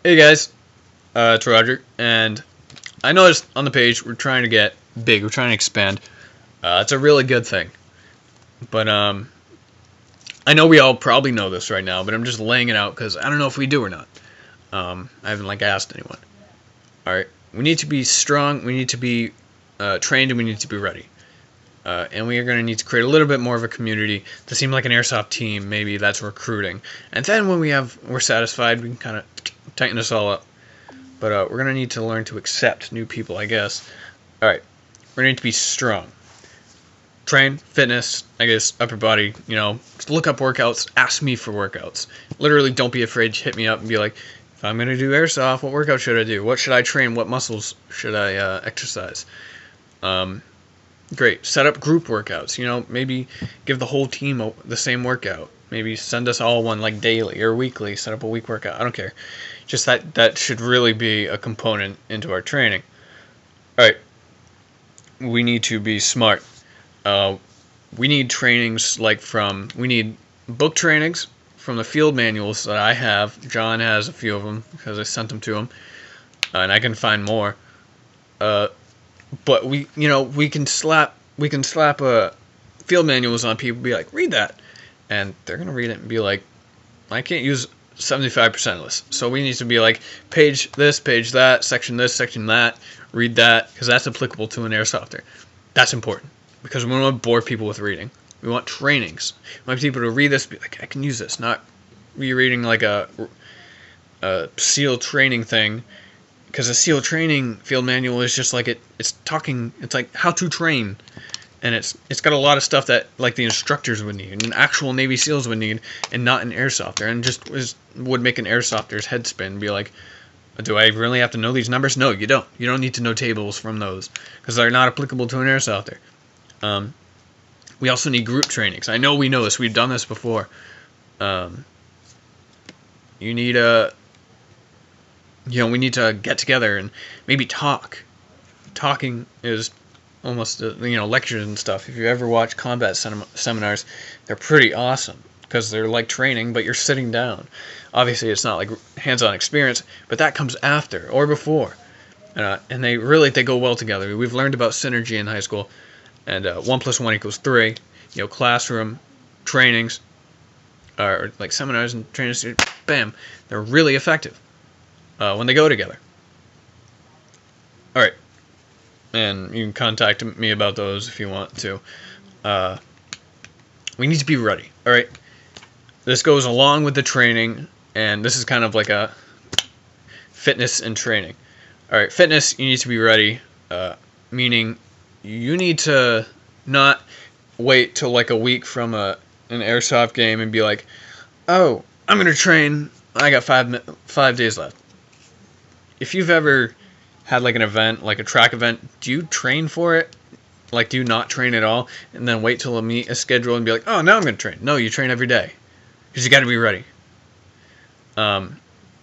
Hey guys, it's Roger, and I noticed on the page we're trying to get big, we're trying to expand. It's a really good thing, but I know we all probably know this right now, but I'm just laying it out because I don't know if we do or not. I haven't asked anyone. All right, we need to be strong, we need to be trained, and we need to be ready. And we are going to need to create a little bit more of a community to seem like an airsoft team. Maybe that's recruiting, and then when we're satisfied, we can kind of tighten this all up. But we're going to need to learn to accept new people, I guess. Alright, we're going to need to be strong. Train, fitness, I guess, upper body, look up workouts, ask me for workouts. Literally, don't be afraid to hit me up and be like, if I'm going to do airsoft, what workout should I do? What should I train? What muscles should I exercise? Great. Set up group workouts. Maybe give the whole team the same workout. Maybe send us all one, like daily or weekly. Set up a week workout. I don't care. Just that should really be a component into our training. Alright. We need to be smart. We need trainings we need book trainings from the field manuals that I have. John has a few of them because I sent them to him. And I can find more. But we can slap field manuals on people and be like, read that. And they're going to read it and be like, I can't use 75% of this. So we need to be like, page this, page that, section this, section that, read that, because that's applicable to an airsofter. That's important, because we don't want to bore people with reading. We want trainings. We want people to read this, be like, I can use this, not rereading like a SEAL training thing, because a SEAL training field manual is just like it's like how to train. And it's got a lot of stuff that like the instructors would need, and actual Navy SEALs would need, and not an airsofter. And just would make an airsofter's head spin and be like, do I really have to know these numbers? No, you don't. You don't need to know tables from those, because they're not applicable to an airsofter. We also need group trainings. I know we know this. We've done this before. You need we need to get together and maybe talk. Talking is almost lectures and stuff. If you ever watch combat seminars, they're pretty awesome because they're like training, but you're sitting down. Obviously, it's not like hands-on experience, but that comes after or before, and they go well together. We've learned about synergy in high school, and 1 + 1 = 3. Classroom trainings or like seminars and trainings, bam, they're really effective when they go together. All right. And you can contact me about those if you want to. We need to be ready. All right. This goes along with the training, and this is kind of like a fitness and training. All right. Fitness, you need to be ready, meaning you need to not wait till like a week from an airsoft game and be like, oh, I'm going to train. I got 5 days left. If you've ever had like an event, like a track event, do you train for it? Like, do you not train at all and then wait till a schedule and be like, oh, now I'm going to train? No, you train every day because you got to be ready. And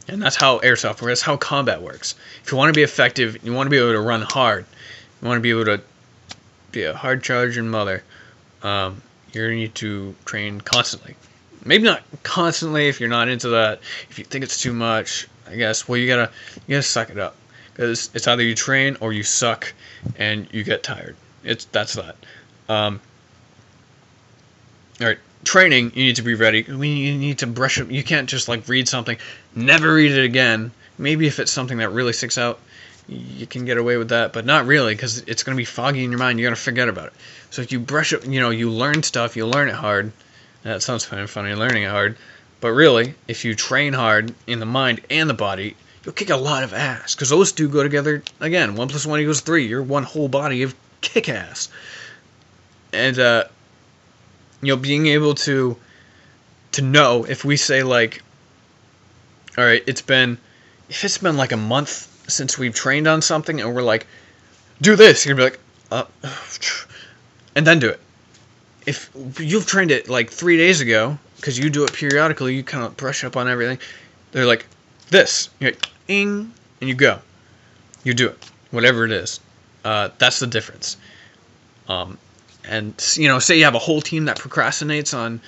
that's how airsoft works. That's how combat works. If you want to be effective, you want to be able to run hard, you want to be able to be a hard charging mother, you need to train constantly. Maybe not constantly if you're not into that. If you think it's too much, I guess, well, you gotta suck it up. Because it's either you train or you suck and you get tired. That's that. All right, training, you need to be ready. You need to brush up. You can't just like read something, never read it again. Maybe if it's something that really sticks out, you can get away with that, but not really, because it's going to be foggy in your mind. You're going to forget about it. So if you brush up, you learn stuff, you learn it hard. That sounds kind of funny, learning it hard. But really, if you train hard in the mind and the body, you'll kick a lot of ass, because those two go together. Again, 1 + 1 = 3. You're one whole body of kick ass. And being able to know, if we say like, all right, if it's been like a month since we've trained on something, and we're like, do this, you're gonna be like, and then do it. If you've trained it like 3 days ago, because you do it periodically, you kind of brush up on everything. They're like, this, you're like, ing, and you go. You do it, whatever it is. That's the difference. And say you have a whole team that procrastinates on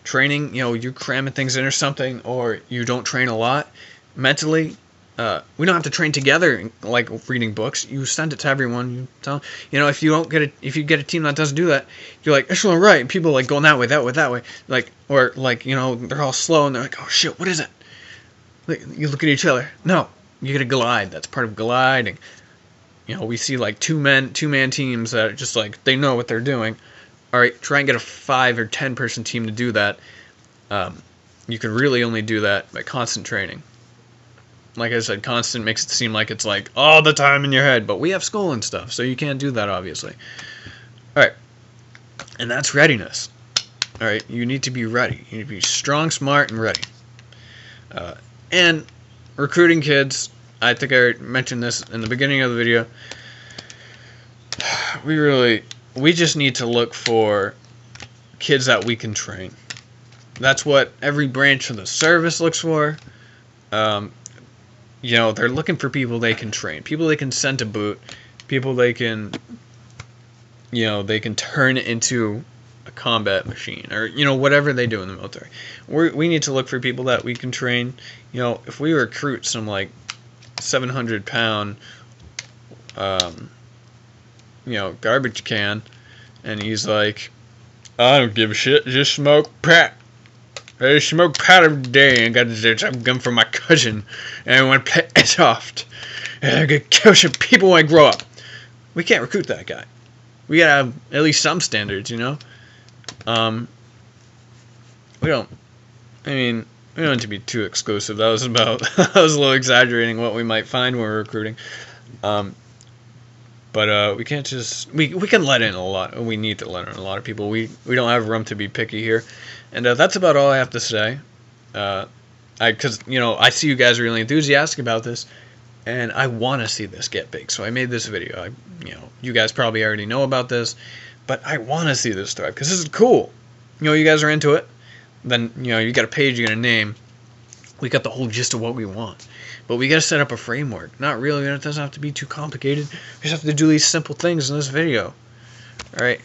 training, you're cramming things in or something, or you don't train a lot mentally, we don't have to train together like reading books. You send it to everyone. You tell, if you get a team that doesn't do that, you're like, echelon right, and people like going that way, like, or like, they're all slow and they're like, oh shit, what is it? Like, you look at each other. No, you get a glide. That's part of gliding. We see like two-man teams that are just like, they know what they're doing. All right, try and get a 5 or 10 person team to do that. You can really only do that by constant training. Like I said, constant makes it seem like it's like all the time in your head, but we have school and stuff, so you can't do that, obviously. Alright, and that's readiness. Alright, you need to be ready. You need to be strong, smart, and ready. And recruiting kids, I think I mentioned this in the beginning of the video, we just need to look for kids that we can train. That's what every branch of the service looks for. They're looking for people they can train, people they can send to boot, people they can, they can turn into a combat machine, or, whatever they do in the military. We need to look for people that we can train. If we recruit some, like, 700-pound, garbage can, and he's like, I don't give a shit, just smoke crack. I smoke pot every day and got this gun from my cousin, and I want to play airsoft, and I'm gonna kill some people when I grow up. We can't recruit that guy. We gotta have at least some standards, We don't. We don't need to be too exclusive. That was a little exaggerating what we might find when we're recruiting. But we can't just we can let in a lot. We need to let in a lot of people. We don't have room to be picky here. And that's about all I have to say. Because I see you guys are really enthusiastic about this, and I want to see this get big. So I made this video. You guys probably already know about this, but I want to see this thrive because this is cool. You guys are into it. Then you got a page, you got a name. We got the whole gist of what we want, but we got to set up a framework. Not really. It doesn't have to be too complicated. We just have to do these simple things in this video. All right.